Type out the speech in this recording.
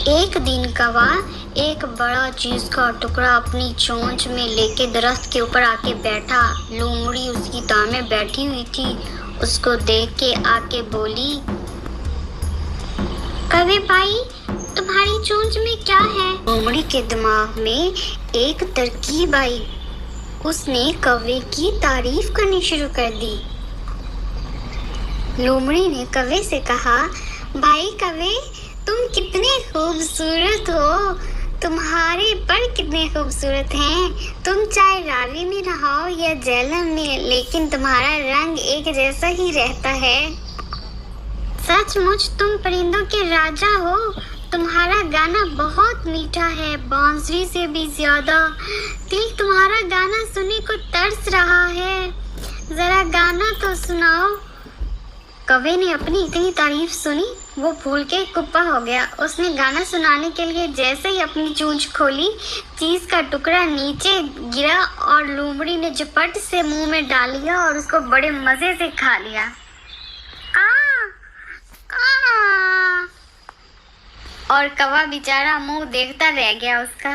एक दिन कौवा एक बड़ा चीज का टुकड़ा अपनी चोंच में लेके दरख्त के ऊपर आके बैठा। लोमड़ी उसकी तार में बैठी हुई थी। उसको देख के आके बोली, कौवे भाई, तुम्हारी चोंच में क्या है? लोमड़ी के दिमाग में एक तरकीब आई। उसने कौवे की तारीफ करनी शुरू कर दी। लोमड़ी ने कौवे से कहा, भाई कौवे, तुम कितने खूबसूरत हो। तुम्हारे पर कितने खूबसूरत हैं। तुम चाहे रावी में रहो या जेलम में, लेकिन तुम्हारा रंग एक जैसा ही रहता है। सचमुच तुम परिंदों के राजा हो। तुम्हारा गाना बहुत मीठा है, बांसुरी से भी ज्यादा। दिल तुम्हारा गाना सुनने को तरस रहा है। जरा गाना तो सुनाओ। कौवे ने अपनी इतनी तारीफ सुनी, वो फूल के कुप्पा हो गया। उसने गाना सुनाने के लिए जैसे ही अपनी चोंच खोली, चीज का टुकड़ा नीचे गिरा और लोमड़ी ने झपट से मुंह में डाल लिया और उसको बड़े मजे से खा लिया। और कौवा बेचारा मुंह देखता रह गया उसका।